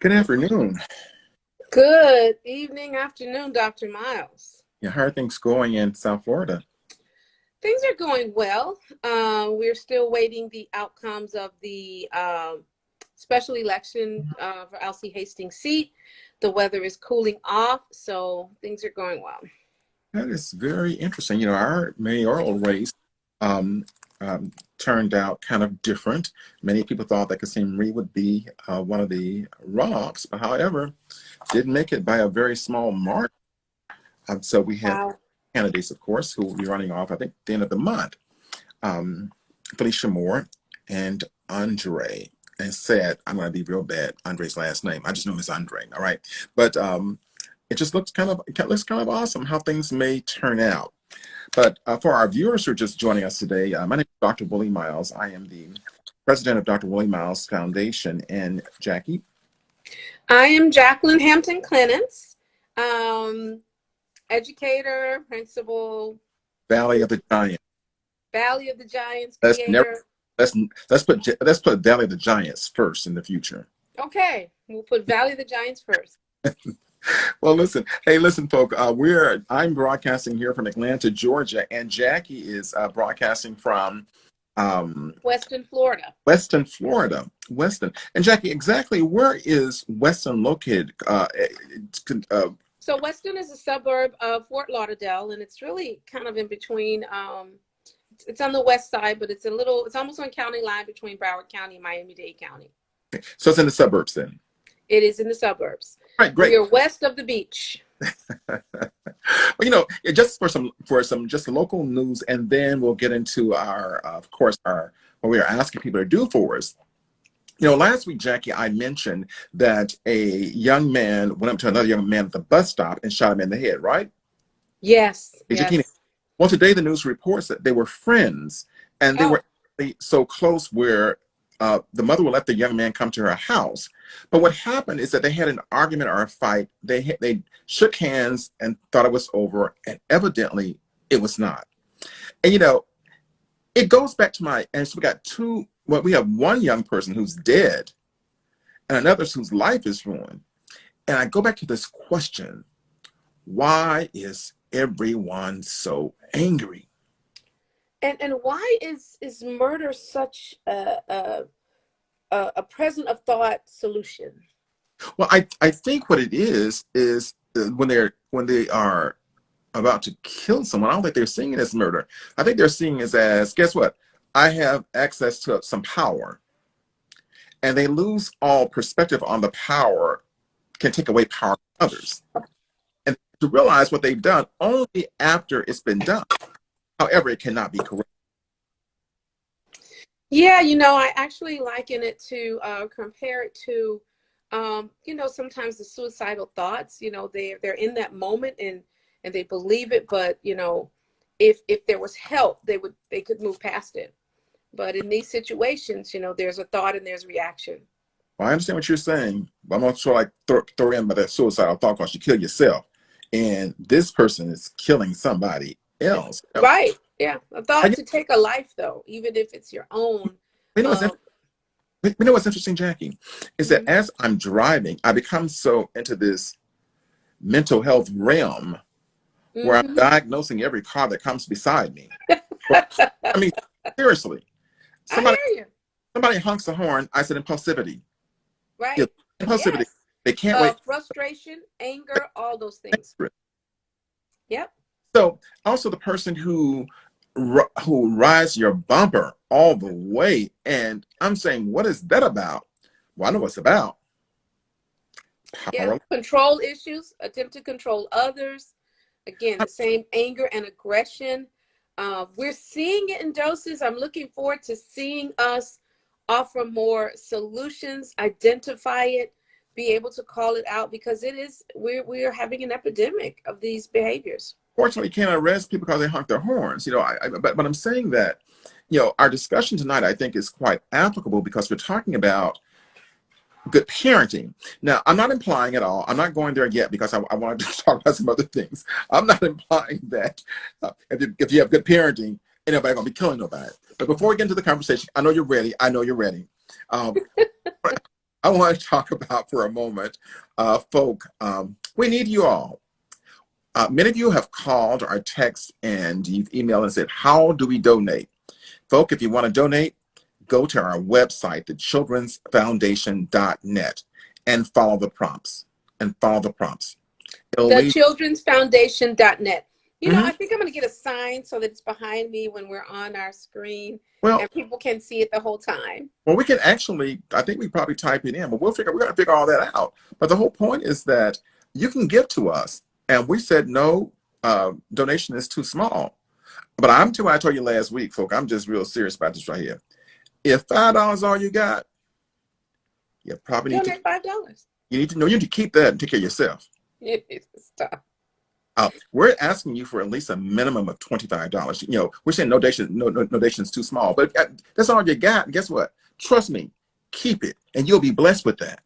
Good afternoon. Good evening, afternoon, Dr. Miles. Yeah, how are things going in South Florida? Things are going well. We're still waiting the outcomes of the special election for Elsie Hastings' seat. The weather is cooling off, so things are going well. That is very interesting. You know, our mayoral race um, turned out kind of different. Many people thought that Kasim Reed would be one of the runoffs, but however, didn't make it by a very small margin. So we have Wow. candidates, of course, who will be running off, I think, at the end of the month. Felicia Moore and Andre. And said, I'm going to be real bad, Andre's last name. I just know him as Andre, all right? But it just looks kind of awesome how things may turn out. But for our viewers who are just joining us today, my name is Dr. Willie Miles. I am the president of Dr. Willie Miles Foundation. And Jackie? I am Jacqueline Hampton Clements, educator, principal. Valley of the Giants. Valley of the Giants Let's creator. let's put Valley of the Giants first in the future. Okay, we'll put Valley of the Giants first. Well, listen. Hey, listen, folks. I'm broadcasting here from Atlanta, Georgia, and Jackie is broadcasting from Weston, Florida. Weston, Florida. Weston. And Jackie, exactly where is Weston located? So Weston is a suburb of Fort Lauderdale, and it's really kind of in between. It's on the west side, but it's almost on county line between Broward County and Miami-Dade County. So it's in the suburbs then? It is in the suburbs. All right, great. We are west of the beach. Well, you know, just for some just local news, and then we'll get into of course, what we are asking people to do for us. You know, last week, Jackie, I mentioned that a young man went up to another young man at the bus stop and shot him in the head, right? Yes. Well, today the news reports that they were friends, and they were so close where the mother would let the young man come to her house. But what happened is that they had an argument or a fight. They shook hands and thought it was over, and evidently it was not. And you know, it goes back to so we have one young person who's dead and another whose life is ruined. And I go back to this question: why is everyone so angry? And why is murder such a present of thought solution? Well, I think what it is when they are about to kill someone, I don't think they're seeing it as murder. I think they're seeing it as, guess what? I have access to some power. And they lose all perspective on the power can take away power from others. And to realize what they've done only after it's been done. However, it cannot be correct. Yeah, you know, I actually liken it to compare it to, you know, sometimes the suicidal thoughts. You know, they're in that moment and they believe it, but you know, if there was help, they could move past it. But in these situations, you know, there's a thought and there's a reaction. Well, I understand what you're saying, but I'm going to try to throw in by that suicidal thought because you kill yourself, and this person is killing somebody else. Right. Yeah. A thought to take a life, though, even if it's your own. You know what's interesting, Jackie, is that as I'm driving, I become so into this mental health realm where I'm diagnosing every car that comes beside me. I mean, seriously. Somebody honks the horn. I said impulsivity. Right. Yeah, impulsivity. Yes. They can't wait. Frustration, anger, all those things. Yep. So also the person who rides your bumper all the way, and I'm saying, what is that about? Well, I know what it's about. Power. Yeah, control issues, attempt to control others. Again, the same anger and aggression. We're seeing it in doses. I'm looking forward to seeing us offer more solutions, identify it, be able to call it out, because we're having an epidemic of these behaviors. Fortunately, you can't arrest people because they honk their horns. You know, but I'm saying that, you know, our discussion tonight, I think, is quite applicable because we're talking about good parenting. Now, I'm not implying at all, I'm not going there yet because I wanted to talk about some other things. I'm not implying that if you have good parenting, ain't nobody gonna be killing nobody. But before we get into the conversation, I know you're ready. I want to talk about for a moment, folk, we need you all. Many of you have called or text and you've emailed and said, how do we donate? Folk, if you want to donate, go to our website, thechildrensfoundation.net, and follow the prompts. It'll lead. Thechildrensfoundation.net. You know, Mhm. I think I'm going to get a sign so that it's behind me when we're on our screen Well, and people can see it the whole time. well, we can actually, I think we probably type it in, but we're going to figure all that out. But the whole point is that you can give to us. And we said, no, donation is too small. But I told you last week, folk, I'm just real serious about this right here. If $5 all you got, you probably need Donate $5. you need to keep that and take care of yourself. You need to stop. We're asking you for at least a minimum of $25. You know, we're saying no donation is too small, but if that's all you got, guess what? Trust me, keep it, and you'll be blessed with that.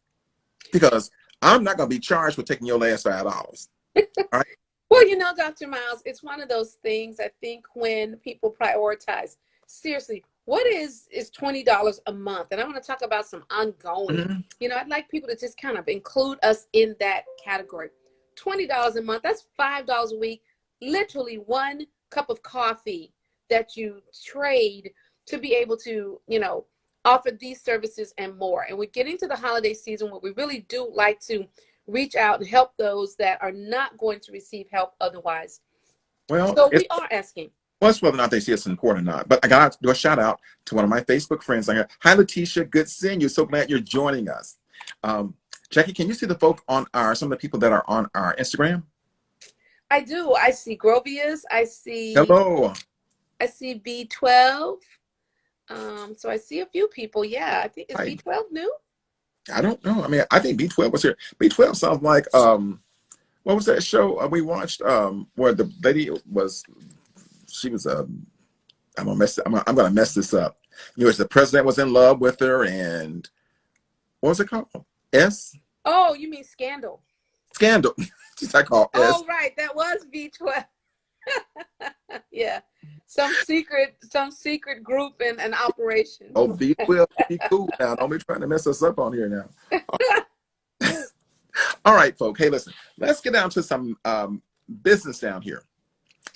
Because I'm not going to be charged for taking your last $5. All right? Well, you know, Dr. Miles, it's one of those things. I think when people prioritize, seriously, what is $20 a month? And I want to talk about some ongoing. Mm-hmm. You know, I'd like people to just kind of include us in that category. $20 a month, that's $5 a week, literally one cup of coffee that you trade to be able to, you know, offer these services and more. And we're getting to the holiday season where we really do like to reach out and help those that are not going to receive help otherwise. Well, so we are asking. Well, it's whether or not they see it's important or not. But I got to do a shout out to one of my Facebook friends. Hi, Letitia. Good seeing you. So glad you're joining us. Jackie, can you see the folk on some of the people that are on our Instagram? I do. I see Grovius. I see. Hello. I see B12. So I see a few people. Yeah, I think is B12 new? I don't know. I mean, I think B12 was here. B12 sounds like what was that show we watched where the lady was? She was I'm gonna mess this up. You know, the president was in love with her, and what was it called? S. Oh, you mean Scandal? Scandal. I call S. Oh, right. That was B12. Yeah, some secret group and an operation. Oh, B12, be cool now. Don't be trying to mess us up on here now. All right, folks. Hey, listen. Let's get down to some business down here.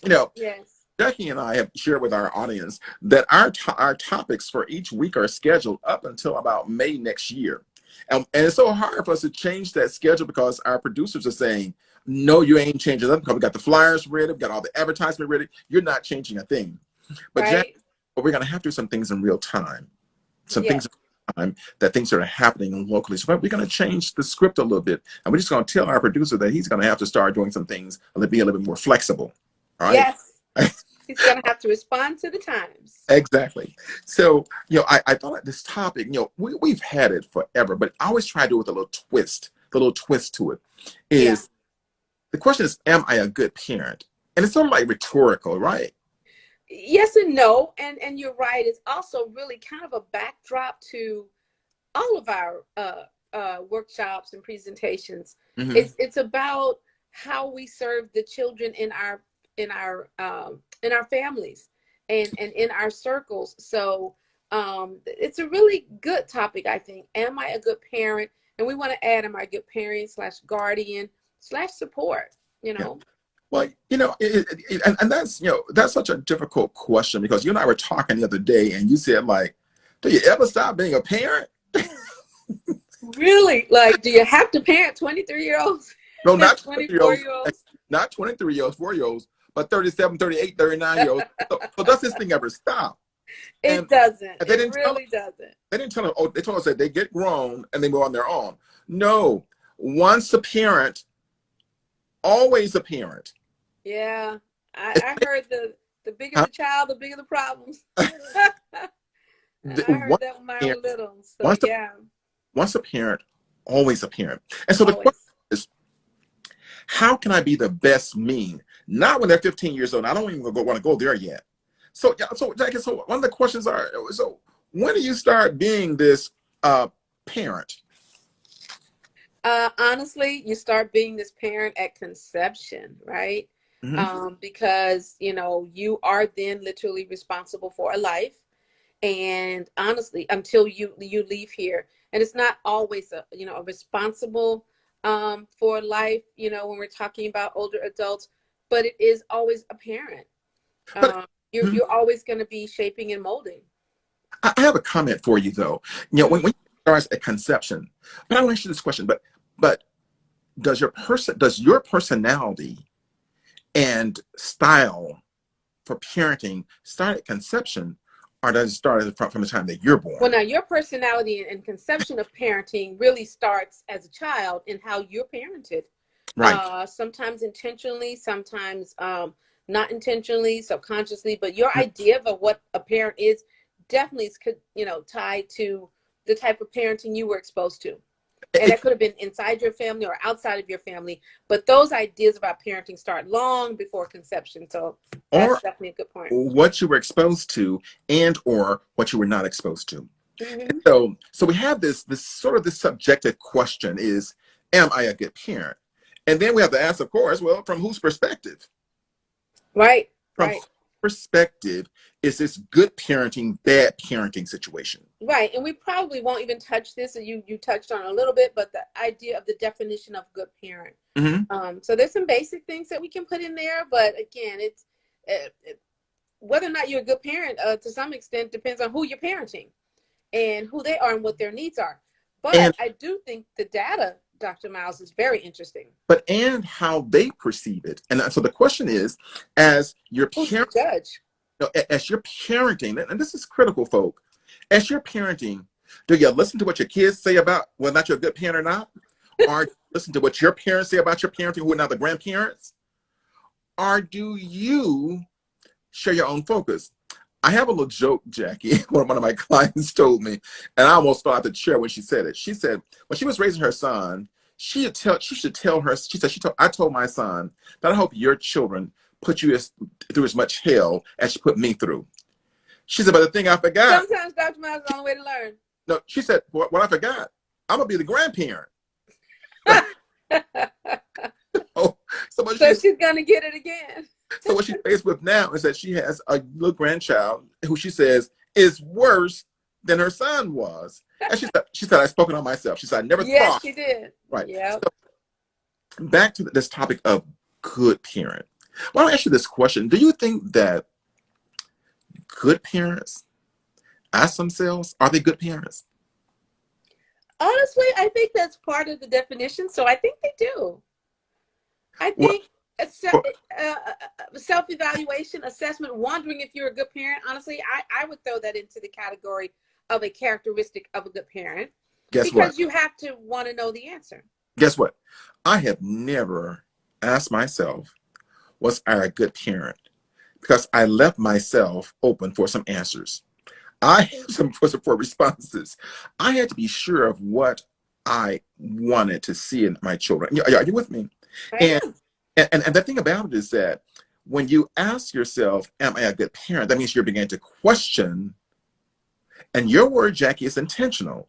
You know, yes. Jackie and I have shared with our audience that our topics for each week are scheduled up until about May next year. And it's so hard for us to change that schedule because our producers are saying, no, you ain't changing that because we got the flyers ready, we got all the advertisement ready. You're not changing a thing. But, Jackie, we're going to have to do some things in real time. Things in real time, that things are happening locally. So we're going to change the script a little bit. And we're just going to tell our producer that he's going to have to start doing some things and be a little bit more flexible. All right? Yes. He's going to have to respond to the times. Exactly. So, you know, I thought this topic, you know, we've had it forever, but I always try to do it with a little twist to it. The question is, am I a good parent? And it's sort of like rhetorical, right? Yes and no. And you're right. It's also really kind of a backdrop to all of our workshops and presentations. Mm-hmm. It's about how we serve the children in our families and in our circles. So it's a really good topic, I think. Am I a good parent? And we want to add, am I a good parent / guardian / support, you know? Yeah. Well, you know, and that's, you know, that's such a difficult question because you and I were talking the other day and you said, like, do you ever stop being a parent? Really? Like, do you have to parent 23-year-olds? No, not 24-year-olds. Not 23-year-olds, 4-year-olds, but 37, 38, 39-year-olds. So does this thing ever stop? It doesn't. It really doesn't. They didn't tell us, they told us that they get grown and they go on their own. No, once a parent, always a parent. Yeah. I heard the bigger the child, the bigger the problems. I heard that when I was little. So once a parent, always a parent. And so the question is, how can I be the best me? Not when they're 15 years old. I don't even want to go there yet. So Jackie, so one of the questions are, so when do you start being this parent? Honestly, you start being this parent at conception, right? Mm-hmm. Because, you know, you are then literally responsible for a life. And honestly, until you leave here. and it's not always a responsible for life, when we're talking about older adults, but it is always a parent. But You're always going to be shaping and molding. I have a comment for you, though. When you start at conception, but I want to ask you this question, but does your personality and style for parenting start at conception, or does it start from the time that you're born? Well, now your personality and conception of parenting really starts as a child in how you're parented. Right. Sometimes intentionally, sometimes not intentionally, subconsciously, but your idea of what a parent is definitely is, tied to the type of parenting you were exposed to. And that could have been inside your family or outside of your family. But those ideas about parenting start long before conception. So that's definitely a good point. What you were exposed to and or what you were not exposed to. Mm-hmm. So we have this sort of this subjective question is, am I a good parent? And then we have to ask, of course, well, from whose perspective? Right. From whose perspective is this good parenting, bad parenting situation? Right. And we probably won't even touch this, and you touched on a little bit, but the idea of the definition of good parent. Mm-hmm. So there's some basic things that we can put in there, but again, it's whether or not you're a good parent to some extent depends on who you're parenting and who they are and what their needs are. But I do think the data, Dr. Miles, is very interesting. But and how they perceive it. And so the question is, as your parent, judge? As you're parenting, and this is critical, folk, as you're parenting, do you listen to what your kids say about whether or not you're a good parent or not? Or listen to what your parents say about your parenting, who are now the grandparents? Or do you share your own focus? I have a little joke, Jackie. One of my clients told me, and I almost fell out the chair when she said it. She said when she was raising her son, she should tell her. She said I told my son that I hope your children put you through as much hell as you put me through. She said, but the thing I forgot. Sometimes, Dr. Miles, is the only way to learn. No, she said, what I forgot, I'm gonna be the grandparent. So she's gonna get it again. So what she's faced with now is that she has a little grandchild who she says is worse than her son was. And she said, I've spoken on myself. She said, I never thought. Yes, she did. Right. Yeah. So back to this topic of good parent. Well, I'll ask you this question. Do you think that good parents ask themselves, are they good parents? Honestly, I think that's part of the definition. So I think they do. I think self-evaluation, assessment, wondering if you're a good parent. Honestly, I would throw that into the category of a characteristic of a good parent. Because you have to want to know the answer. Guess what? I have never asked myself, was I a good parent? Because I left myself open for some answers. I have some for responses. I had to be sure of what I wanted to see in my children. Are you with me? And the thing about it is that when you ask yourself, am I a good parent? That means you're beginning to question. And your word, Jackie, is intentional.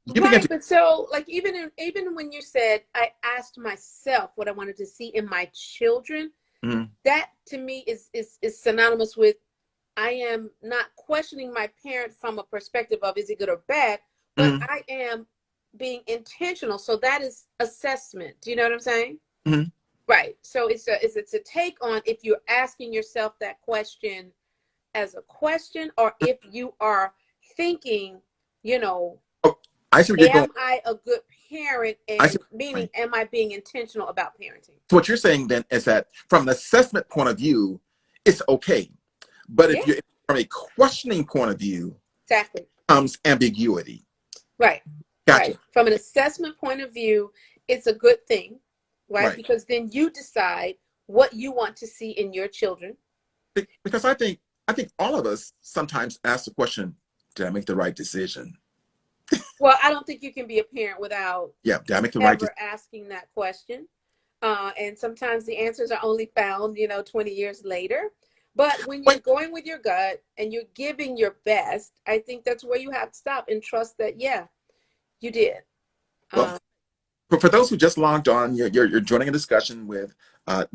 But so like even when you said I asked myself what I wanted to see in my children, that to me is synonymous with I am not questioning my parent from a perspective of is it good or bad, but I am being intentional. So that is assessment. Do you know what I'm saying? Right. So it's a take on if you're asking yourself that question as a question, or if you are thinking, am I a good parent? And meaning, am I being intentional about parenting? So what you're saying then is that from an assessment point of view, it's okay. But if you're from a questioning point of view, comes ambiguity. Right. Gotcha. Right. From an assessment point of view, it's a good thing, right? Because then you decide what you want to see in your children. Because I think all of us sometimes ask the question, did I make the right decision? Well, I don't think you can be a parent without did I make the right decision? Asking that question. And sometimes the answers are only found, 20 years later. But when you're going with your gut and you're giving your best, I think that's where you have to stop and trust that, you did. Well, for those who just logged on, you're joining a discussion with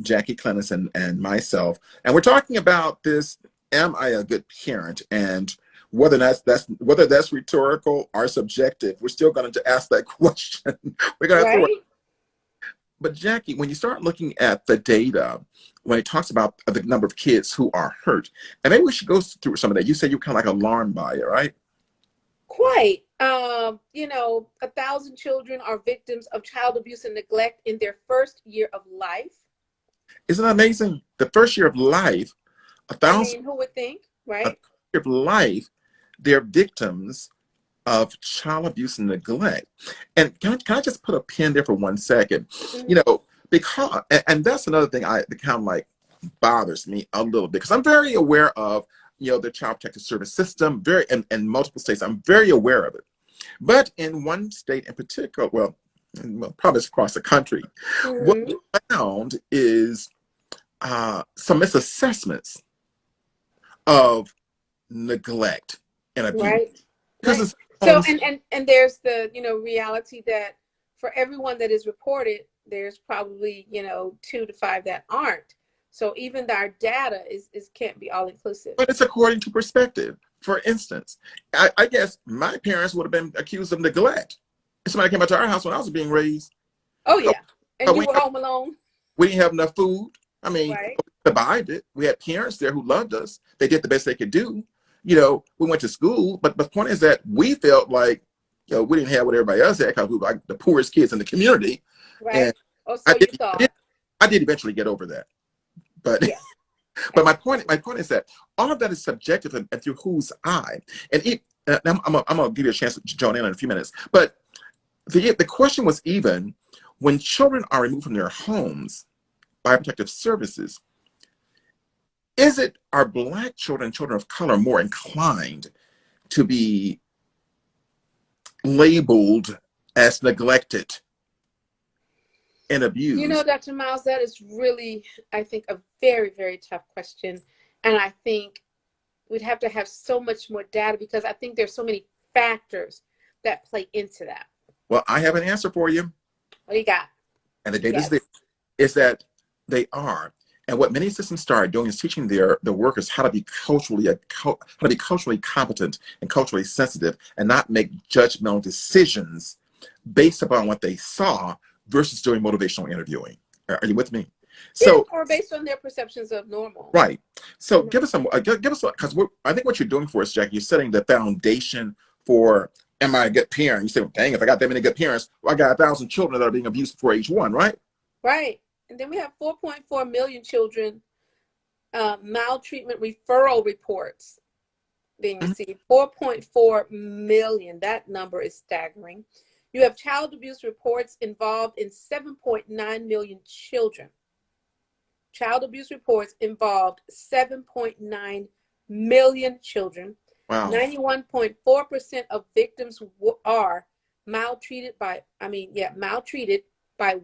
Jackie Clennis and myself. And we're talking about this, am I a good parent? And whether that's rhetorical or subjective, we're still going to ask that question. We're going to throw it. Right. But Jackie, when you start looking at the data, when it talks about the number of kids who are hurt, and maybe we should go through some of that. You said you're kind of like alarmed by it, right? Quite. 1,000 children are victims of child abuse and neglect in their first year of life. Isn't that amazing? The first year of life, I 1,000 mean, who would think, a right? year of life, they're victims of child abuse and neglect. And can I just put a pin there for 1 second? Mm-hmm. You know, because, and that's another thing that kind of like bothers me a little bit, because I'm very aware of, the Child Protective Service system, in multiple states. I'm very aware of it. But in one state in particular, well, probably across the country, what Mm-hmm. we found is some misassessments of neglect and abuse. Right. Because Right. it's So, homes, and there's the, reality that for everyone that is reported, there's probably, 2 to 5 that aren't. So even our data is can't be all inclusive. but it's according to perspective. For instance, I guess my parents would have been accused of neglect if somebody came out to our house when I was being raised. Oh But yeah. And you were home alone. we didn't have enough food. I mean, Right. we survived it. We had parents there who loved us. They did the best they could do. We went to school, but the point is that we felt like, we didn't have what everybody else had because we were like the poorest kids in the community. Right. And Oh, I so you did, thought. I did eventually get over that. But Yeah. but my point is that all of that is subjective and through whose eye. And I'm gonna give you a chance to join in a few minutes. But the question was, even when children are removed from their homes by protective services, are Black children, children of color, more inclined to be labeled as neglected and abused? Dr. Miles, that is really, I think, a very, very tough question. And I think we'd have to have so much more data, because I think there's so many factors that play into that. Well, I have an answer for you. What do you got? And the data is there, is that they are. And what many systems started doing is teaching their workers how to be culturally competent and culturally sensitive, and not make judgmental decisions based upon what they saw versus doing motivational interviewing. Are you with me? So, or based on their perceptions of normal. right. So give us because I think what you're doing for us, Jackie, you're setting the foundation for, am I a good parent? You say, well, dang, if I got that many good parents, well, I got 1,000 children that are being abused before age 1, right? Right. And then we have 4.4 million children maltreatment referral reports being received. 4.4 million. That number is staggering. You have child abuse reports involved in 7.9 million children. Child abuse reports involved 7.9 million children. Wow. 91.4% of victims are maltreated by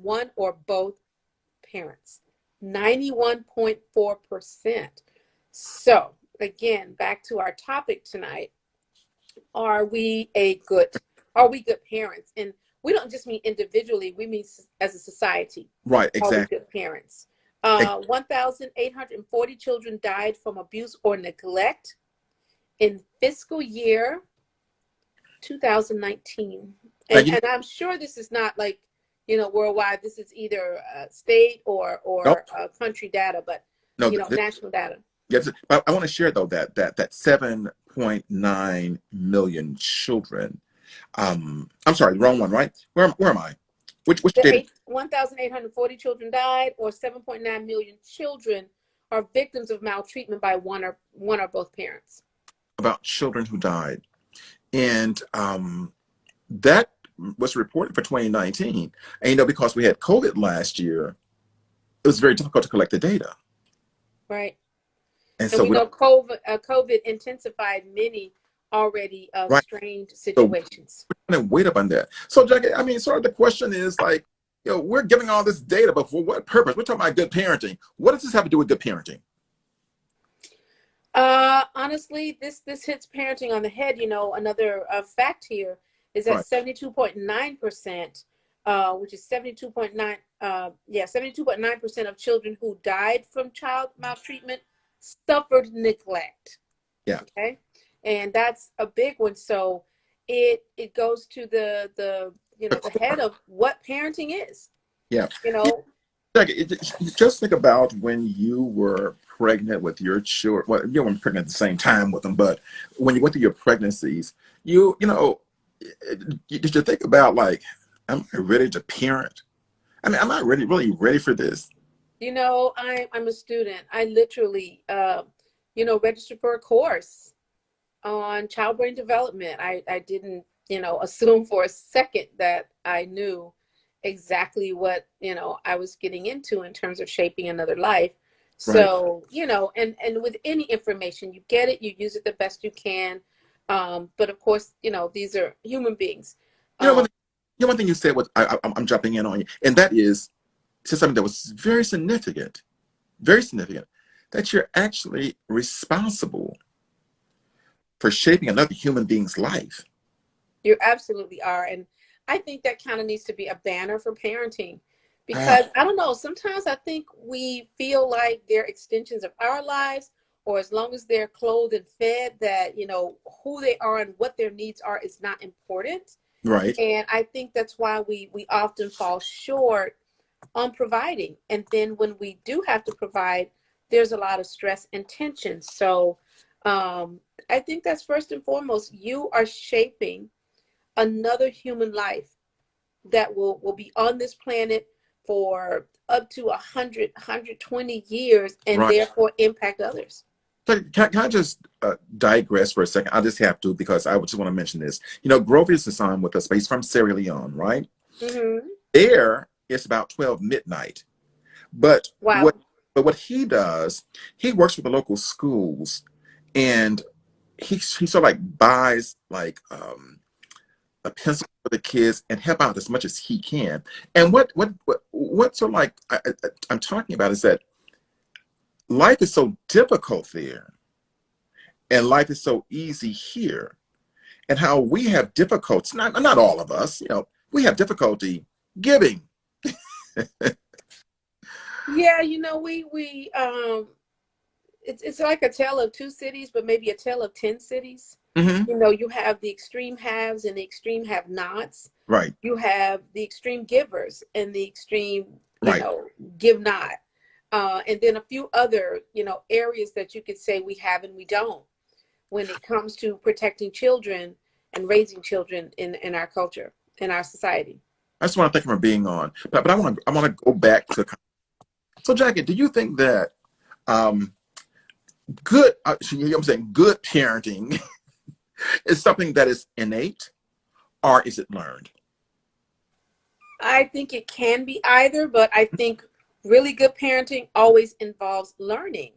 one or both parents. 91.4%. So again, back to our topic tonight. Are we good parents? And we don't just mean individually, we mean as a society. Right, exactly. Are we good parents? 1,840 children died from abuse or neglect in fiscal year 2019. And I'm sure this is not like, worldwide. This is either state or Nope. Country data, but national data. Yes, I want to share though that 7.9 million children. I'm sorry, the wrong one, right? Where am I? Which data? 1,840 children died, or 7.9 million children are victims of maltreatment by one or both parents. About children who died, and that was reported for 2019. And because we had COVID last year, it was very difficult to collect the data. Right. And so we know COVID intensified many already strained situations. So we're going to wait up on that. So, Jackie, I mean, sort of the question is like, we're giving all this data, but for what purpose? We're talking about good parenting. What does this have to do with good parenting? Honestly, this hits parenting on the head. Another fact here is that 72.9%, which is 72.9% of children who died from child maltreatment suffered neglect. Yeah. Okay. And that's a big one. So it goes to the head of what parenting is, Yeah. you know. Just think about when you were pregnant with your children. Well, you weren't pregnant at the same time with them, but when you went through your pregnancies, you know, did you think about like, am I ready to parent? I mean, am I really ready for this? I'm a student. I literally, registered for a course on child brain development. I didn't, assume for a second that I knew exactly what, I was getting into in terms of shaping another life. Right. So, and with any information, you get it, you use it the best you can. But of course, these are human beings. You know, Um, one thing you said was, I'm jumping in on you, and that is something that was very significant, that you're actually responsible for shaping another human being's life. You absolutely are. And I think that kind of needs to be a banner for parenting Ah, because I don't know, sometimes I think we feel like they're extensions of our lives, or as long as they're clothed and fed, that, who they are and what their needs are is not important. right. And I think that's why we often fall short on providing. And then when we do have to provide, there's a lot of stress and tension. So I think that's first and foremost, you are shaping another human life that will be on this planet for up to 120 years and Right. therefore impact others. Can I just digress for a second? I just have to because I just want to mention this. You know, Grover is on with us, but he's from Sierra Leone, right? Mm-hmm. There, it's about 12 midnight. But Wow. what he does, he works with the local schools, and he sort of like buys like a pencil for the kids and help out as much as he can. And what sort of like I'm talking about is that life is so difficult there, and life is so easy here, and how we have difficulties. Not all of us, we have difficulty giving. Yeah, we it's like a tale of two cities, but maybe a tale of 10 cities. Hmm. You have the extreme haves and the extreme have nots. Right, You have the extreme givers and the extreme, right. give not. And then a few other, areas that you could say we have and we don't when it comes to protecting children and raising children in our culture, in our society. I just want to thank you for being on, but I want to go back to. So, Jackie, do you think that um, good, I'm saying good parenting is something that is innate, or is it learned? I think it can be either, but I think really good parenting always involves learning.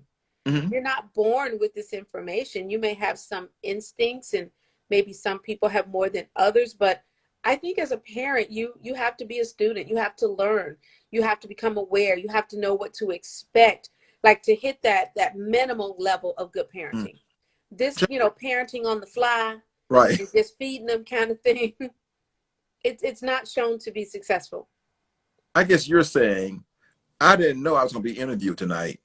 Hmm. You're not born with this information. You may have some instincts, and maybe some people have more than others, but I think as a parent, you have to be a student. You have to learn. You have to become aware. You have to know what to expect, like to hit that minimal level of good Mm. parenting. This, parenting on the fly Right. and just feeding them kind of thing, it's not shown to be successful. I guess you're saying I didn't know I was going to be interviewed tonight.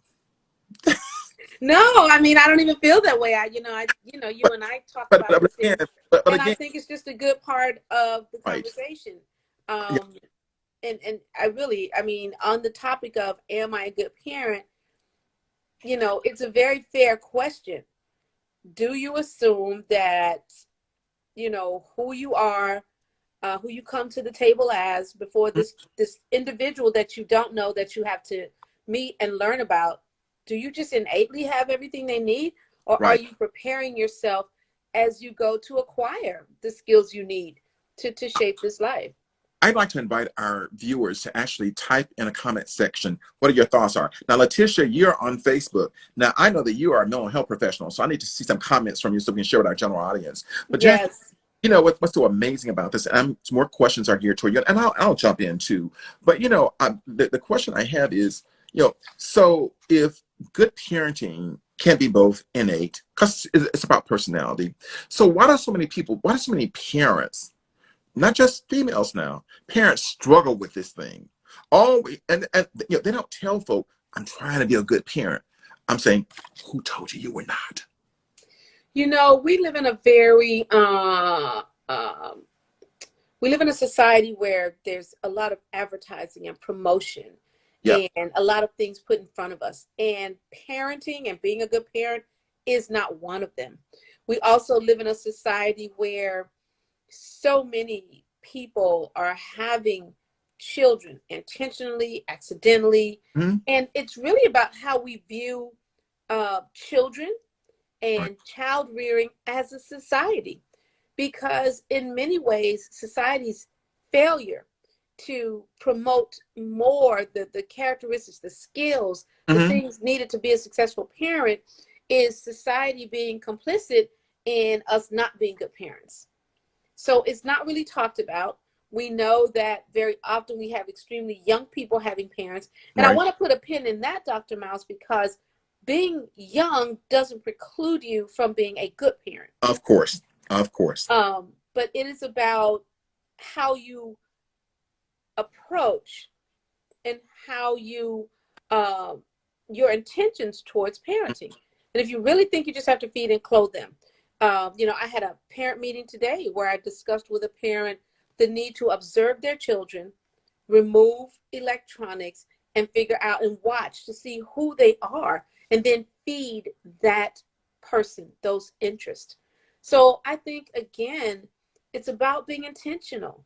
No, I mean, I don't even feel that way. You But and I talk but about but, but these again, things, but and I again, think it's just a good part of the right. conversation. Yeah. Um, and I mean, on the topic of am I a good parent, it's a very fair question. Do you assume that, who you are, who you come to the table as before this individual that you don't know, that you have to meet and learn about, do you just innately have everything they need, or are Right. you preparing yourself as you go to acquire the skills you need to shape this life? I'd like to invite our viewers to actually type in a comment section what your thoughts are. Now, Letitia, you're on Facebook. Now, I know that you are a mental health professional, so I need to see some comments from you so we can share with our general audience. But Jackie, Yes. what's so amazing about this, and some more questions are geared toward you, and I'll jump in too. But the question I have is, so if good parenting can be both innate, because it's about personality. So why do so many parents, not just females now, parents struggle with this thing? Always, and they don't tell folk, I'm trying to be a good parent. I'm saying, who told you you were not? You know, we live in a very we live in a society where there's a lot of advertising and promotion Yeah. and a lot of things put in front of us. And parenting and being a good parent is not one of them. We also live in a society where so many people are having children intentionally, accidentally. Mhm. And it's really about how we view children Right. and child rearing as a society, because in many ways society's failure to promote more the characteristics, the skills, the Hmm. things needed to be a successful parent is society being complicit in us not being good parents. So it's not really talked about. We know that very often we have extremely young people having parents. And I Right. want to put a pin in that, Dr. Mouse, because being young doesn't preclude you from being a good parent. Of course. Of course. But it is about how you approach and how you your intentions towards parenting. And if you really think you just have to feed and clothe them, you know, I had a parent meeting today where I discussed with a parent the need to observe their children, remove electronics, and figure out and watch to see who they are, and then feed that person those interests. So I think, again, it's about being intentional,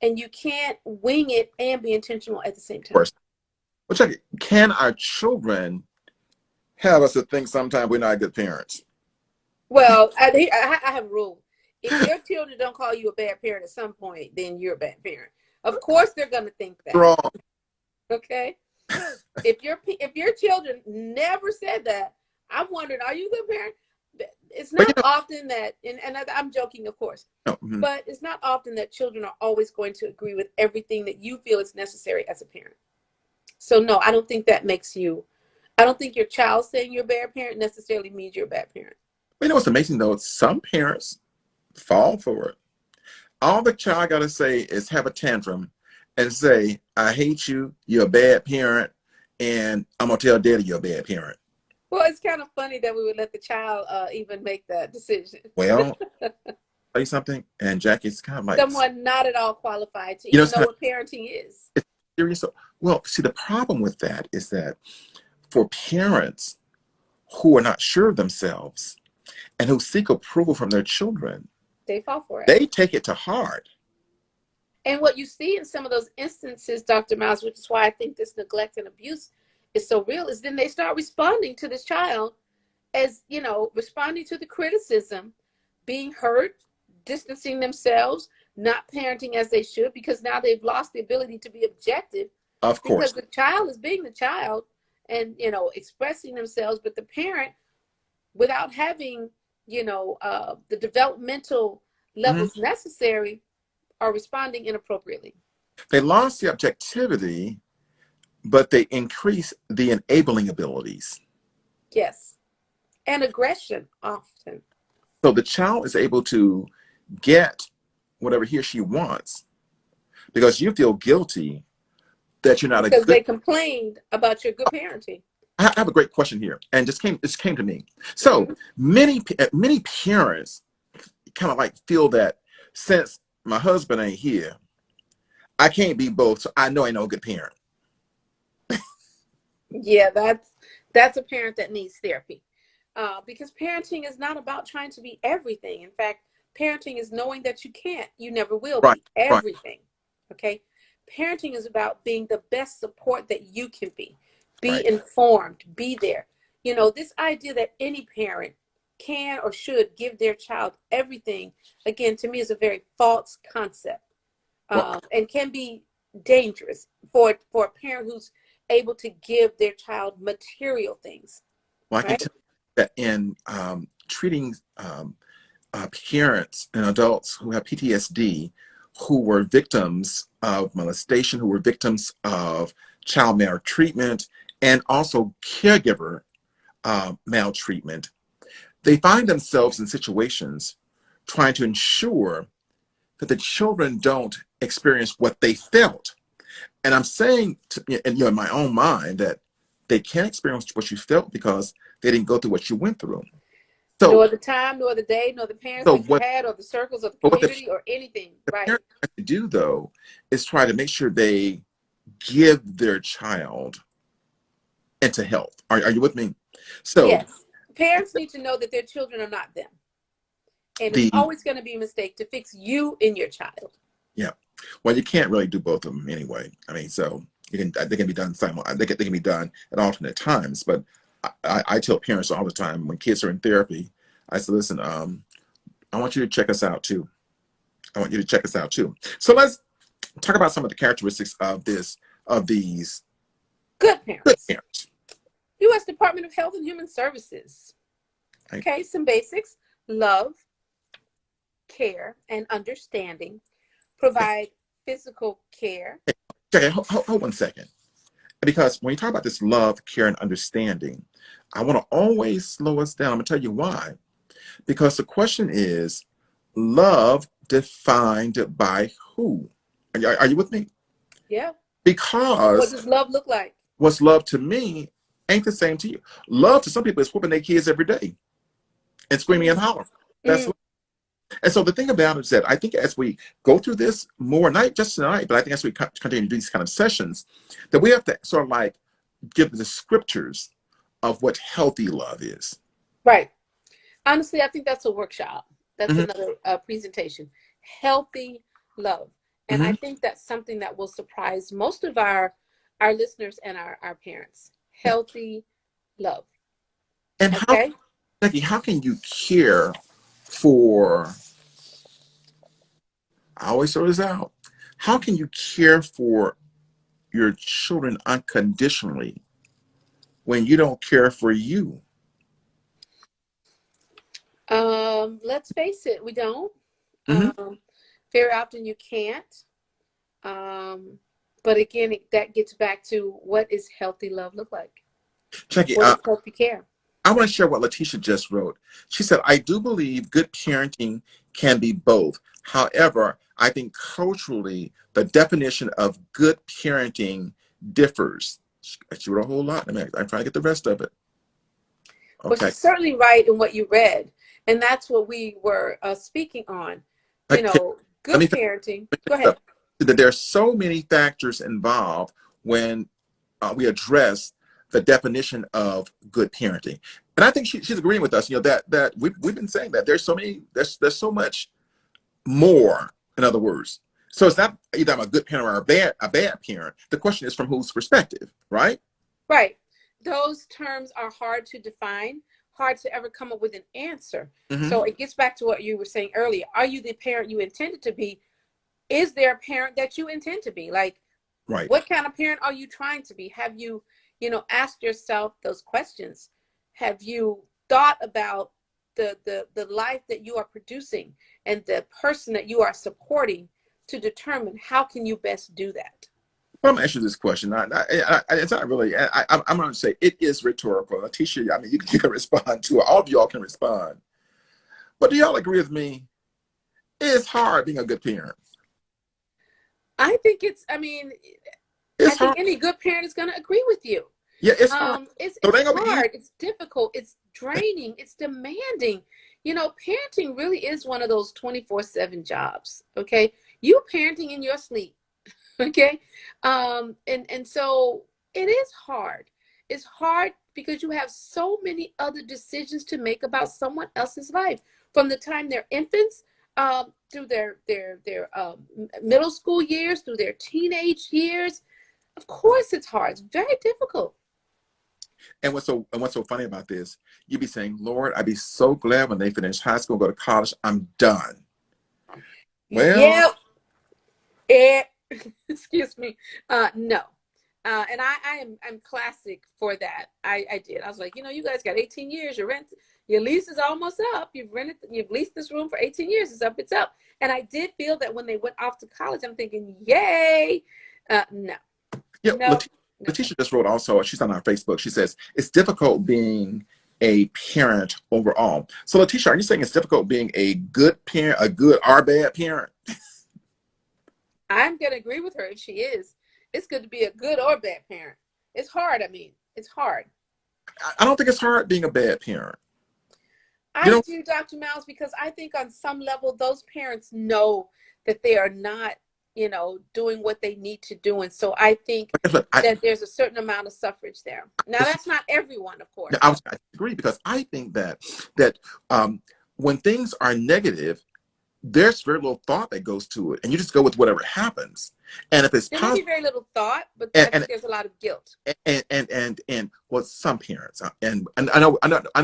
and you can't wing it and be intentional at the same Of time. course. Well, check it. Can our children have us to think sometimes we're not good parents? Well, I have a rule. If your children don't call you a bad parent at some point, then you're a bad parent. Of course, they're going to think that. Wrong. Okay. If your children never said that, I'm wondering, are you a good parent? It's But not often that, and I'm joking, of course, mhm. but it's not often that children are always going to agree with everything that you feel is necessary as a parent. So no, I don't think that makes you. I don't think your child saying you're a bad parent necessarily means you're a bad parent. You know what's amazing though? Some parents fall for it. All the child got to say is have a tantrum and say, I hate you, you're a bad parent, and I'm going to tell daddy you're a bad parent. Well, it's kind of funny that we would let the child even make that decision. Well, tell you something, and Jackie's kind of like, Someone not at all qualified to you know, even it's know kind what parenting is. of serious. Well, see, the problem with that is that for parents who are not sure of themselves and who seek approval from their children, They fall for it. they take it to heart. And what you see in some of those instances, Dr. Miles, which is why I think this neglect and abuse is so real, is then they start responding to this child as, you know, responding to the criticism, being hurt, distancing themselves, not parenting as they should, because now they've lost the ability to be objective Of because course. the child is being the child and, you know, expressing themselves, but the parent, without having, you know, the developmental Mhm. levels necessary, are responding inappropriately. They lost the objectivity, but they increase the enabling abilities. Yes. And aggression often. So the child is able to get whatever he or she wants because you feel guilty that you're not a Because good. they complained about your good parenting. I have a great question here, and this came to me. So Mm-hmm. many parents kind of like feel that since my husband ain't here, I can't be both. So I know I know a good parent. Yeah, that's a parent that needs therapy. Because parenting is not about trying to be everything. In fact, parenting is knowing that you can't, you never will Right, be right, everything. Okay. Parenting is about being the best support that you can be. Be right. informed, be there. You know, this idea that any parent can or should give their child everything, again, to me is a very false concept, Well, and can be dangerous for a parent who's able to give their child material things, well, I can right? tell you that in treating parents and adults who have PTSD, who were victims of molestation, who were victims of child maltreatment, and also caregiver maltreatment, they find themselves in situations trying to ensure that the children don't experience what they felt. And I'm saying, and in my own mind, that they can't experience what you felt because they didn't go through what you went through. So, Nor the time, nor the day, nor the parents so that you had, or the circles, or the what community, or anything. the Right. parents have to do though is try to make sure they give their child into health. Are you with me? So Yes. Parents need to know that their children are not them. And it's the always going to be a mistake to fix you and your child. yeah, well, you can't really do both of them anyway. I mean, so they can be done they can be done at alternate times. But I tell parents all the time when kids are in therapy, I say, listen, I want you to check us out too. I want you to check us out too. So let's talk about some of the characteristics of these Good good parents. parents. U.S. Department of Health and Human Services. Right? Okay, some basics. Love, care, and understanding. Provide physical care. Okay, hold 1 second. Because when you talk about this love, care, and understanding, I want to always slow us down. I'm going to tell you why. Because the question is, love defined by who? Are you with me? Yeah. What Because does love look like? what's love to me ain't the same to you. Love to some people is whooping their kids every day and screaming and hollering. That's Mm. And so the thing about it is that I think as we go through this more, not just tonight, but I think as we continue to do these kind of sessions, that we have to sort of like give the scriptures of what healthy love is. Right. Honestly, I think that's a workshop. That's Hmm. another presentation. Healthy love. And I Hmm. think that's something that will surprise most of our listeners and our parents. Yeah. Healthy love. And how, Okay? Becky, how can you care for, I always throw this out, how can you care for your children unconditionally when you don't care for you? Let's face it, we don't. Hmm. Very often you can't. But again, that gets back to what is healthy love look like? Jackie, What is healthy care? I want to share what Letitia just wrote. She said, I do believe good parenting can be both. However, I think culturally, the definition of good parenting differs. She wrote a whole lot. I'm trying to get the rest of it. Well, Okay. she's certainly right in what you read. And that's what we were speaking on. You Okay, know, let good me parenting. Go finish ahead. up. That there are so many factors involved when we address the definition of good parenting. And I think she's agreeing with us, that we've been saying that there's so much more, in other words. So it's not either I'm a good parent or a bad parent. The question is from whose perspective, right? Right. Those terms are hard to define, hard to ever come up with an answer. Hmm. So it gets back to what you were saying earlier. Are you the parent you intended to be? Is there a parent that you intend to be? Like, Right. what kind of parent are you trying to be? Have you, asked yourself those questions? Have you thought about the life that you are producing and the person that you are supporting to determine how can you best do that? Well, I'm gonna ask you this question. It's not really. I'm going to say it is rhetorical. Letitia, I mean, you can respond to it. All of y'all can respond. But do y'all agree with me? It's hard being a good parent. I think I It's think hard. any good parent is going to agree with you. Yeah, it's hard. So it It's ain't gonna be easy. hard, it's difficult, it's draining, it's demanding. Parenting really is one of those 24/7 jobs. Okay, you parenting in your sleep. Okay, and so it is hard. It's hard because you have so many other decisions to make about someone else's life from the time they're infants, through their middle school years, through their teenage years. Of course, it's hard. It's very difficult. And what's so funny about this? You be saying, Lord, I'd be so glad when they finish high school, go to college, I'm done. Well, Yep. Eh, excuse me. No. And I'm classic for that. I did. I was like, you guys got 18 years. Your lease is almost up. You've leased this room for 18 years. It's up. It's up. And I did feel that when they went off to college, I'm thinking, yay. No, yeah, no, no. Letitia just wrote also, she's on our Facebook. She says, it's difficult being a parent overall. So Letitia, are you saying it's difficult being a good parent, a good or bad parent? I'm gonna agree with her if she is. It's good to be a good or bad parent. It's hard. It's hard. I don't think it's hard being a bad parent. You I know, do, Dr. Miles, because I think on some level, those parents know that they are not, doing what they need to do. And so I think look, that there's a certain amount of suffrage there. Now, this, that's not everyone, of course. I agree, because I think that um, when things are negative, there's very little thought that goes to it, and you just go with whatever happens. And if it's There may be positive, very little thought, but I and think there's a lot of guilt. and well, some parents, and I know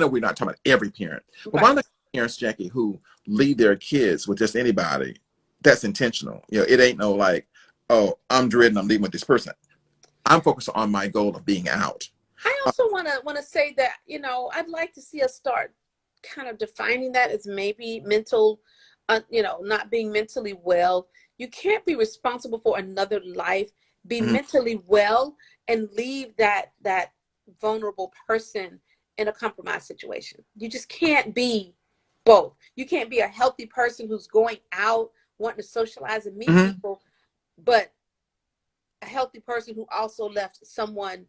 we're not talking about every parent, but Right. one of the parents, Jackie, who leave their kids with just anybody, that's intentional. It ain't no like, oh, I'm dreading I'm leaving with this person. I'm focused on my goal of being out. I also want to say that, I'd like to see us start kind of defining that as maybe mental, not being mentally well. You can't be responsible for another life, be Mhm. mentally well, and leave that vulnerable person in a compromised situation. You just can't be both. You can't be a healthy person who's going out, wanting to socialize and meet Mhm. people, but a healthy person who also left someone,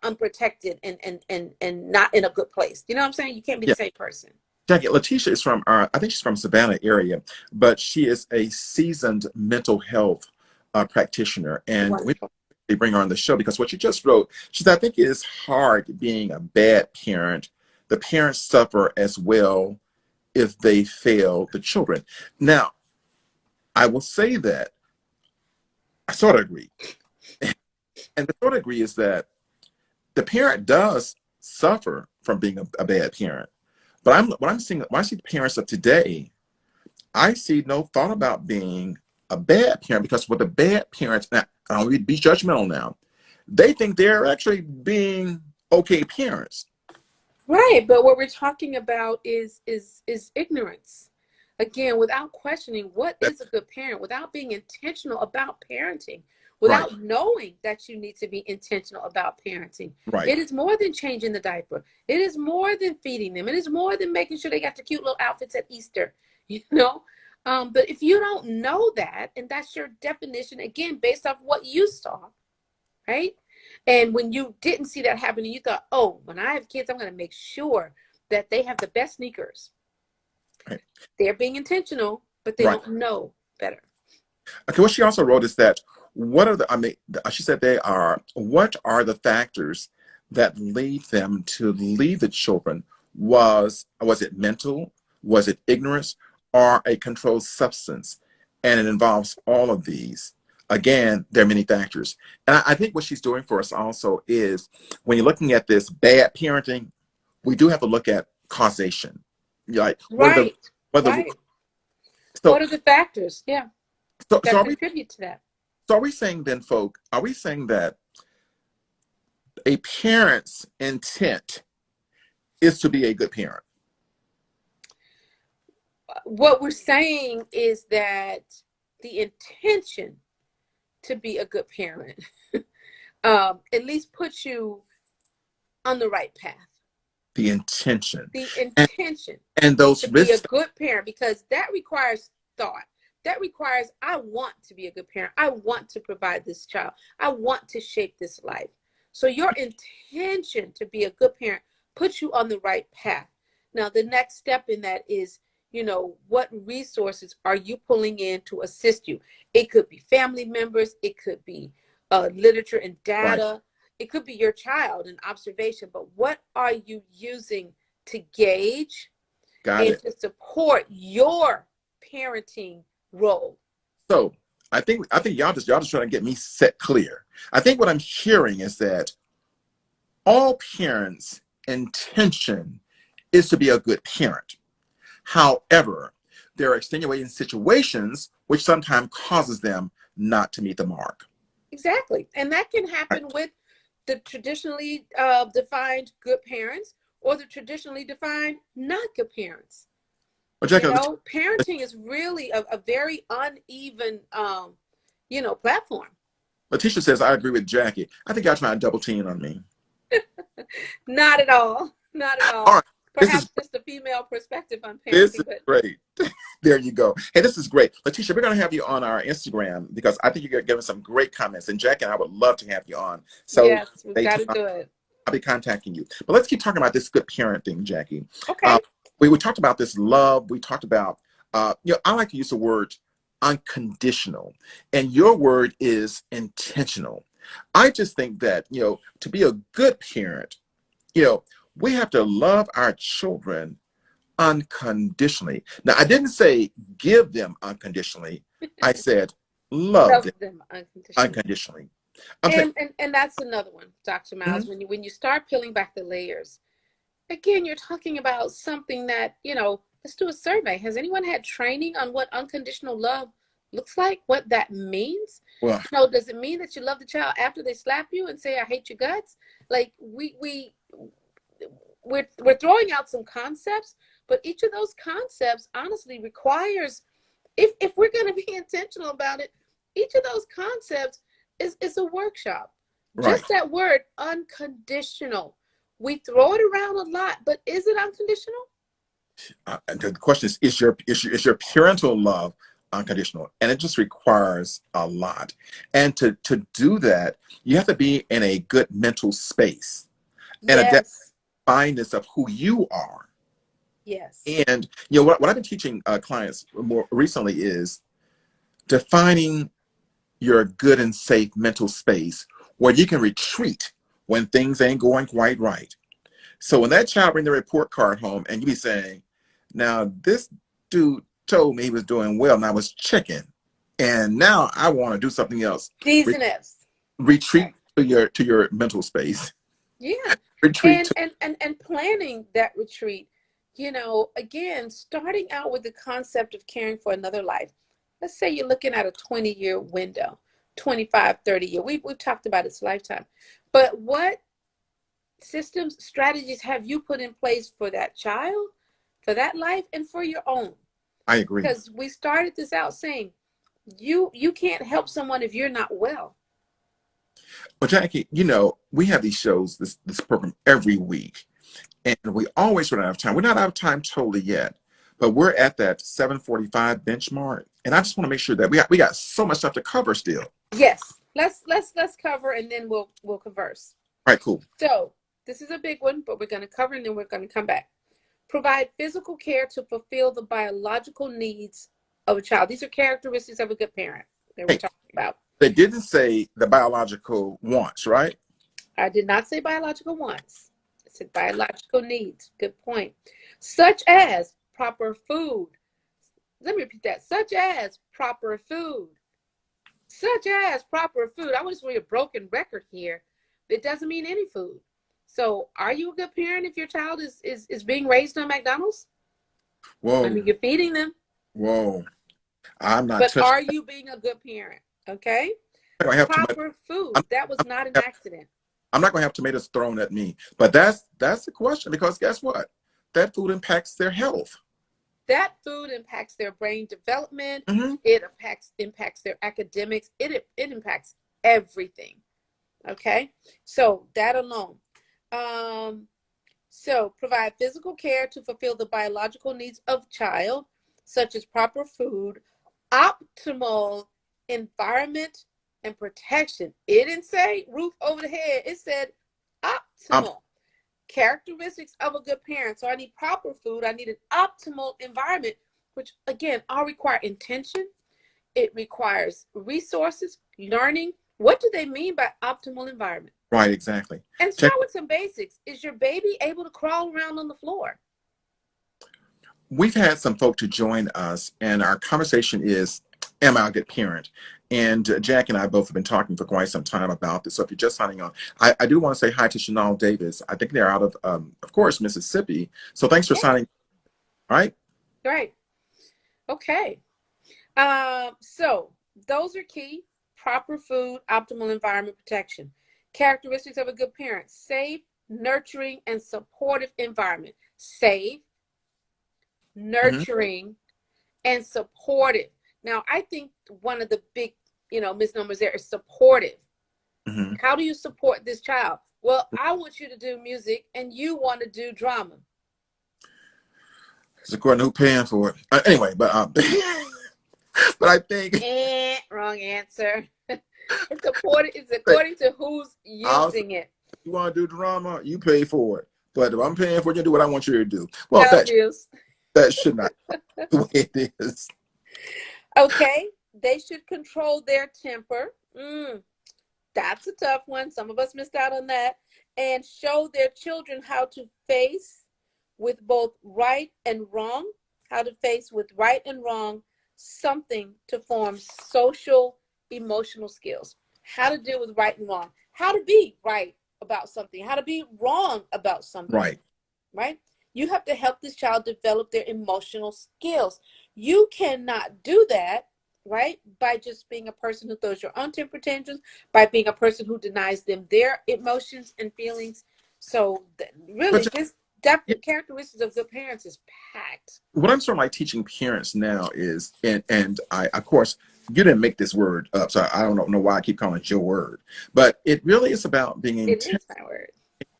unprotected and not in a good place. You know what I'm saying? You can't be the Yeah. same person. Jackie, Letitia is from, I think she's from Savannah area, but she is a seasoned mental health practitioner. And Wonderful. they bring her on the show because what she just wrote, she said, I think it is hard being a bad parent. The parents suffer as well if they fail the children. Now, I will say that I sort of agree. And the sort of agree is that the parent does suffer from being a bad parent. But when I see the parents of today, I see no thought about being a bad parent, because what the bad parents, now, I don't be judgmental now, they think they're actually being okay parents. Right, but what we're talking about is ignorance. Again, without questioning what That- is a good parent, without being intentional about parenting, right, without knowing that you need to be intentional about parenting. right, It is more than changing the diaper. It is more than feeding them. It is more than making sure they got the cute little outfits at Easter, you know? But if you don't know that, and that's your definition, again, based off what you saw, right? And when you didn't see that happening, you thought, oh, when I have kids, I'm going to make sure that they have the best sneakers. right, They're being intentional, but they right. don't know better. Okay, what she also wrote is that what are the, I mean, she said what are the factors that lead them to leave the children? Was it mental? Was it ignorance, or a controlled substance? And it involves all of these. Again, there are many factors. And I think what she's doing for us also is, when you're looking at this bad parenting, we do have to look at causation. Like, Right, what are the, right. so, What are the factors? Yeah, so that are we, contribute to that. so are we saying then, folk, are we saying that a parent's intent is to be a good parent? What we're saying is that the intention to be a good parent at least puts you on the right path. The intention. The And, intention and those to be a risks, good parent, because that requires thought. That requires, I want to be a good parent. I want to provide this child. I want to shape this life. So your intention to be a good parent puts you on the right path. Now, the next step in that is, what resources are you pulling in to assist you? It could be family members. It could be literature and right, data. It could be your child and observation. But what are you using to gauge got and it. to support your parenting role? So I think y'all just trying to get me set clear. I think what I'm hearing is that all parents' intention is to be a good parent. However, there are extenuating situations which sometimes causes them not to meet the mark. Exactly. And that can Right. happen with the traditionally defined good parents or the traditionally defined not good parents. Well, Jackie, Parenting is really a very uneven, platform. Letitia says, I agree with Jackie. I think y'all trying to double team on me. Not at all. Not at All all. right. This is Perhaps just a female perspective on this parenting, is but great. There you go. Hey, this is great. Letitia, we're going to have you on our Instagram because I think you're giving some great comments. And Jackie and I would love to have you on. So yes, we've stay got tuned to do it. I'll be contacting you. But let's keep talking about this good parent thing, Jackie. Okay. We talked about this love. We talked about, I like to use the word unconditional, and your word is intentional. I just think that, to be a good parent, we have to love our children unconditionally. Now, I didn't say give them unconditionally. I said love Love them them unconditionally. unconditionally. I'm saying, And that's another one, Dr. Miles. mhm, When you start peeling back the layers, again, you're talking about something that, let's do a survey. Has anyone had training on what unconditional love looks like? What that means? well, Does it mean that you love the child after they slap you and say, "I hate your guts"? Like we're throwing out some concepts, but each of those concepts honestly requires, if we're going to be intentional about it, each of those concepts is a workshop. right. Just that word unconditional, we throw it around a lot, but is it unconditional? The question is your parental love unconditional? And it just requires a lot. And to do that, you have to be in a good mental space and a Yes. fineness of who you are. Yes. And what I've been teaching clients more recently is defining your good and safe mental space where you can retreat when things ain't going quite right. So when that child bring the report card home and you be saying, now this dude told me he was doing well and I was checking, and now I want to do something else. D's and F's. Retreat to your mental space. Yeah. Retreat And to and planning that retreat, again, starting out with the concept of caring for another life. Let's say you're looking at a 20-year window, 25, 30 year. We've talked about its lifetime. But what systems, strategies have you put in place for that child, for that life, and for your own? I agree. Because we started this out saying you can't help someone if you're not well. But Jackie, we have these shows, this program every week, and we always run out of time. We're not out of time totally yet, but we're at that 7:45 benchmark, and I just want to make sure that we got so much stuff to cover still. Yes, let's cover, and then we'll converse. All right, cool. So this is a big one, but we're going to cover, and then we're going to come back. Provide physical care to fulfill the biological needs of a child. These are characteristics of a good parent that we're talking about. They didn't say the biological wants, right? I did not say biological wants. I said biological needs. Good point. Such as proper food. Let me repeat that. Such as proper food. Such as proper food. I want to read a broken record here. It doesn't mean any food. So are you a good parent if your child is being raised on McDonald's? Whoa. I mean, you're feeding them. Whoa. I'm not But touching are you being a good parent? Okay? Proper food. That was not an accident. I'm not going to have tomatoes thrown at me. But that's the question, because guess what? That food impacts their health. That food impacts their brain development. Mm-hmm. It impacts their academics. It impacts everything. Okay? So that alone. So provide physical care to fulfill the biological needs of child, such as proper food, optimal environment and protection. It didn't say roof over the head. It said optimal. Characteristics of a good parent. So I need proper food. I need an optimal environment, which again, all require intention. It requires resources, learning. What do they mean by optimal environment? Right, exactly. And start with some basics. Is your baby able to crawl around on the floor? We've had some folk to join us, and our conversation is, am I a good parent? And Jack and I both have been talking for quite some time about this. So if you're just signing on, I do want to say hi to Chanel Davis. I think they're out of course, Mississippi. So thanks for signing. All right. Right. Okay. So those are key. Proper food, optimal environment, protection. Characteristics of a good parent: safe, nurturing, and supportive environment. Safe, nurturing, and supportive. Now, I think one of the big, misnomers there is supportive. Mm-hmm. How do you support this child? Well, I want you to do music and you want to do drama. It's according to who's paying for it. Anyway, but I think wrong answer. It's according to who's using it. You want to do drama, you pay for it. But if I'm paying for you to do what I want you to do, well, Obvious. that should not be the way it is. Okay, they should control their temper. That's a tough one. Some of us missed out on that. And show their children how to face with both right and wrong, how to face with right and wrong, something to form social emotional skills, how to deal with right and wrong, how to be right about something, how to be wrong about something, Right. right? You have to help this child develop their emotional skills. You cannot do that, right, by just being a person who throws your own temper tantrums, by being a person who denies them their emotions and feelings. So really, But this yeah, characteristics of good parents is packed. what I'm sort of like teaching parents now is, and I, of course, you didn't make this word up, so I don't know why I keep calling it your word, but it really is about being It is my word.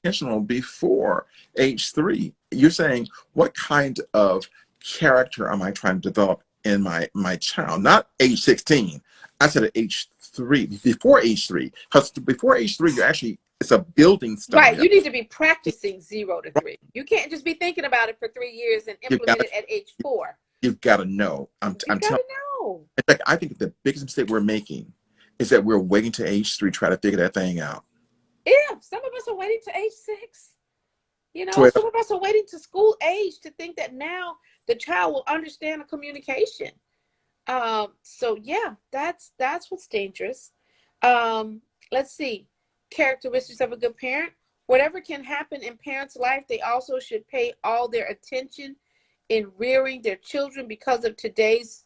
intentional before age 3. You're saying, what kind of character am I trying to develop in my child? Not age 16. I said at age 3, before age 3, because before age 3, you're actually, it's a building Right. style. You need to be practicing 0 to 3. You can't just be thinking about it for 3 years and You've implement got it at age 4. you've got to know. You've I'm got telling. to know. In fact, I think the biggest mistake we're making is that we're waiting to age 3 try to figure that thing out. Yeah, some of us are waiting to age 6. You know, 12. some of us are waiting to school age to think that now the child will understand the communication. So yeah, that's what's dangerous. Let's see. Characteristics of a good parent. Whatever can happen in parents' life, they also should pay all their attention in rearing their children because today's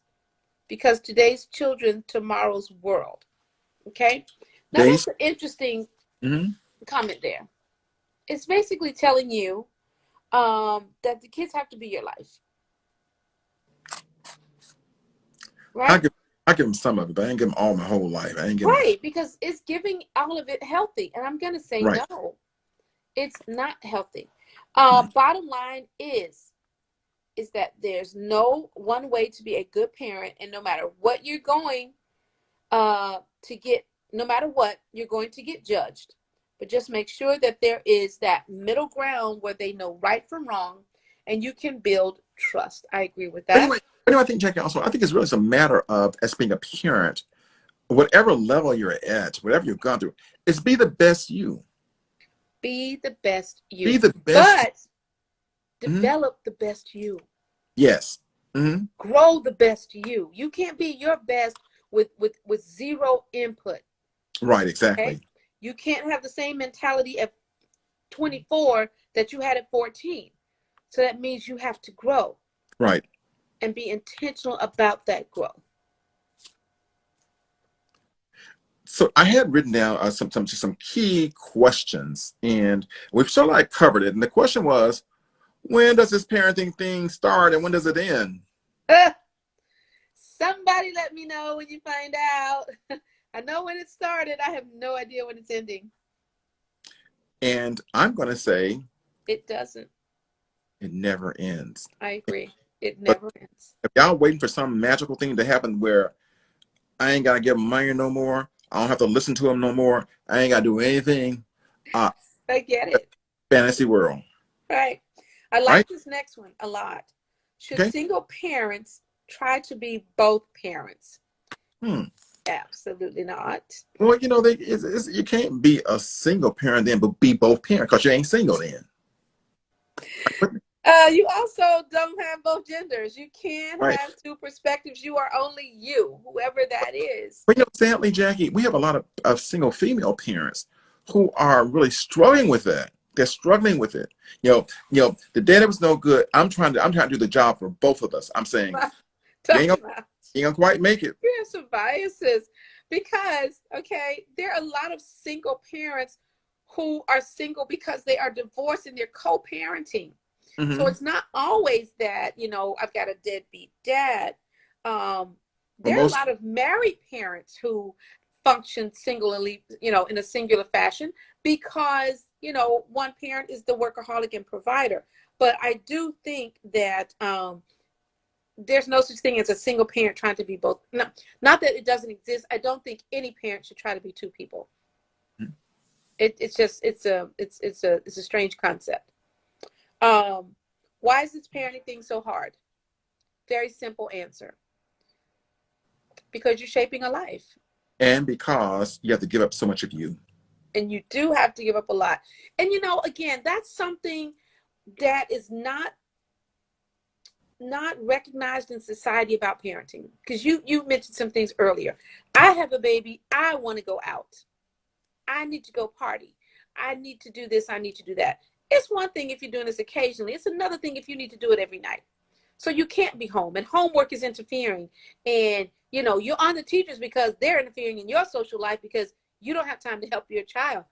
children, tomorrow's world. Okay? Now Days. that's an interesting Mm-hmm. comment there. It's basically telling you that the kids have to be your life. I Right? give I give them some of it, but I ain't give them all my whole life. I ain't give them Right, because it's giving all of it healthy. And I'm going to say right. no, it's not healthy. Mm. Bottom line is that there's no one way to be a good parent. And no matter what you're going to get, no matter what, you're going to get judged. But just make sure that there is that middle ground where they know right from wrong and you can build trust. I agree with that. Anyway, I think, Jackie, also, I think it's really a matter of, as being a parent, whatever level you're at, whatever you've gone through, is be the best you. Be the best Be you. the best. But Mm-hmm. develop the best you. Yes. Mm-hmm. Grow the best you. You can't be your best with zero input. Right, exactly. Okay? You can't have the same mentality at 24 that you had at 14. So that means you have to grow. Right. And be intentional about that growth. So I had written down some key questions, and we've sort of like covered it. And the question was, when does this parenting thing start and when does it end? Somebody let me know when you find out. I know when it started. I have no idea when it's ending. And I'm going to say it doesn't. It never ends. I agree. It But never ends. if y'all waiting for some magical thing to happen where I ain't got to give them money no more, I don't have to listen to them no more, I ain't got to do anything, I get it. fantasy world. Right. I like Right? this next one a lot. Should Okay. single parents try to be both parents? Absolutely not. Well, you know, you can't be a single parent then, but be both parents because you ain't single then. You also don't have both genders. You can't Right. have two perspectives. You are only you, whoever that is. But you know, sadly, Jackie, we have a lot of single female parents who are really struggling with that. They're struggling with it. You know, the data was no good. I'm trying to do the job for both of us. I'm saying you ain't gonna quite make it. You have some biases because, okay, there are a lot of single parents who are single because they are divorced and they're co-parenting. Mm-hmm. So it's not always that, I've got a deadbeat dad. There are a lot of married parents who function singularly, in a singular fashion because, one parent is the workaholic and provider. But I do think that there's no such thing as a single parent trying to be both. Not that it doesn't exist. I don't think any parent should try to be two people. It's just it's a strange concept. Why is this parenting thing so hard? Very simple answer. Because you're shaping a life. And because you have to give up so much of you. And you do have to give up a lot. And again, that's something that is not recognized in society about parenting. Because you mentioned some things earlier. I have a baby. I want to go out. I need to go party. I need to do this. I need to do that. It's one thing if you're doing this occasionally. It's another thing if you need to do it every night. So you can't be home, and homework is interfering. And, you're on the teachers because they're interfering in your social life because you don't have time to help your child.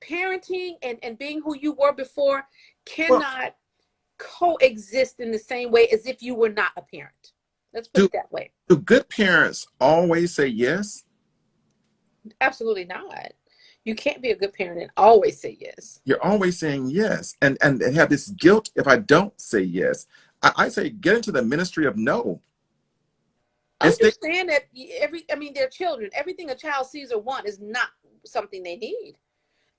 Parenting and being who you were before cannot coexist in the same way as if you were not a parent. Let's put it that way. Do good parents always say yes? Absolutely not. You can't be a good parent and always say yes. You're always saying yes, and have this guilt if I don't say yes. I say get into the ministry of no. Understand that they're children. Everything a child sees or wants is not something they need.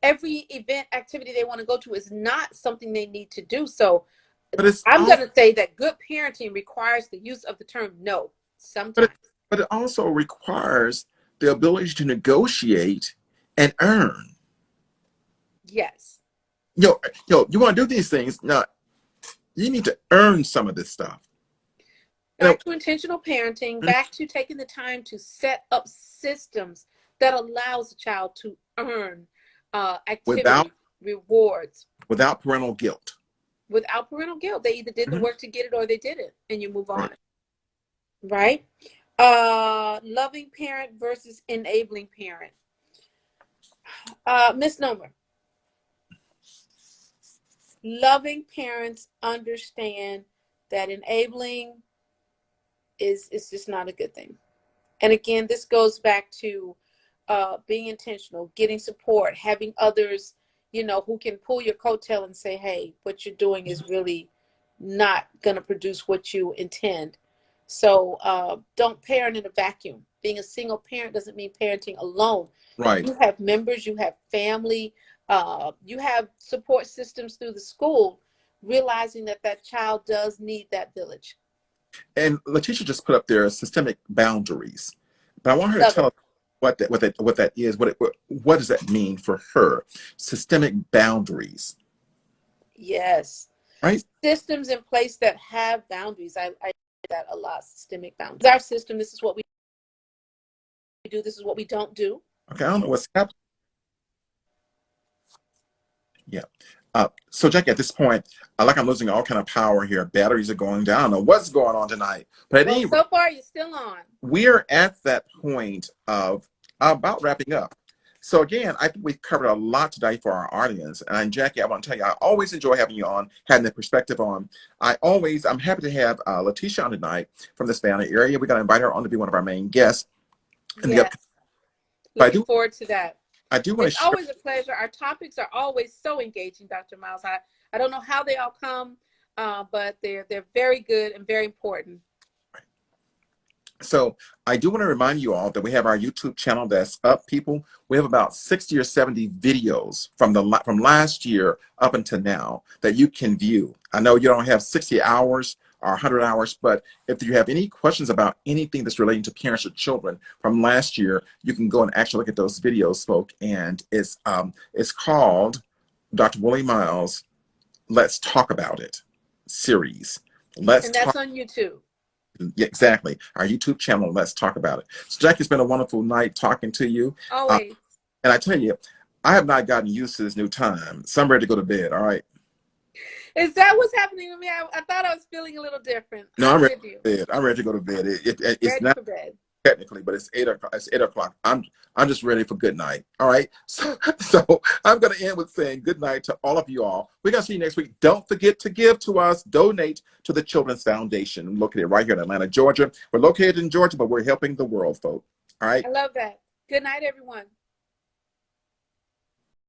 Every event, activity they want to go to is not something they need to do. So I'm going to say that good parenting requires the use of the term no sometimes. But it also requires the ability to negotiate and earn. Yes. You want to do these things. Now, you need to earn some of this stuff. Back to intentional parenting, back to taking the time to set up systems that allows a child to earn activity, rewards. Without parental guilt. Without parental guilt. They either did the work to get it or they didn't, and you move on. Right? Loving parent versus enabling parent. Misnomer. Loving parents understand that enabling is just not a good thing. And again, this goes back to being intentional, getting support, having others, who can pull your coattail and say, hey, what you're doing is really not going to produce what you intend. So don't parent in a vacuum. Being a single parent doesn't mean parenting alone. Right. You have members, you have family, you have support systems through the school, realizing that child does need that village. And Letitia just put up there systemic boundaries, but I want her to tell us what that is. What does that mean for her? Systemic boundaries. Yes. Right. Systems in place that have boundaries. I do that a lot. Systemic boundaries. Our system. This is what we do. This is what we don't do. Okay. I don't know what's happening. Yeah. So Jackie, at this point, like I'm losing all kind of power here. Batteries are going down. I don't know what's going on tonight. But so far, you're still on. We're at that point of about wrapping up. So again, I think we've covered a lot today for our audience. And Jackie, I want to tell you, I always enjoy having you on, having the perspective on. I'm happy to have Letitia on tonight from the Savannah area. We're going to invite her on to be one of our main guests. Looking forward to that. I do want to It's always a pleasure. Our topics are always so engaging, Dr. Miles. I don't know how they all come, but they're very good and very important. So I do want to remind you all that we have our YouTube channel that's up, people. We have about 60 or 70 videos from last year up until now that you can view. I know you don't have 60 hours or 100 hours, but if you have any questions about anything that's relating to parents or children from last year, you can go and actually look at those videos, folks. And it's called Dr. Willie Miles, Let's Talk About It series. And that's on YouTube. Yeah, exactly. Our YouTube channel, Let's Talk About It. So Jackie, it's been a wonderful night talking to you. Always. And I tell you, I have not gotten used to this new time. So I'm ready to go to bed, all right? Is that what's happening with me? I thought I was feeling a little different. No, I'm ready to go to bed. I'm ready to go to bed. It's not technically, but it's 8 o'clock. It's 8 o'clock. I'm just ready for good night. All right. So I'm going to end with saying good night to all of you all. We're going to see you next week. Don't forget to give to us, donate to the Children's Foundation, located right here in Atlanta, Georgia. We're located in Georgia, but we're helping the world, folks. All right. I love that. Good night, everyone.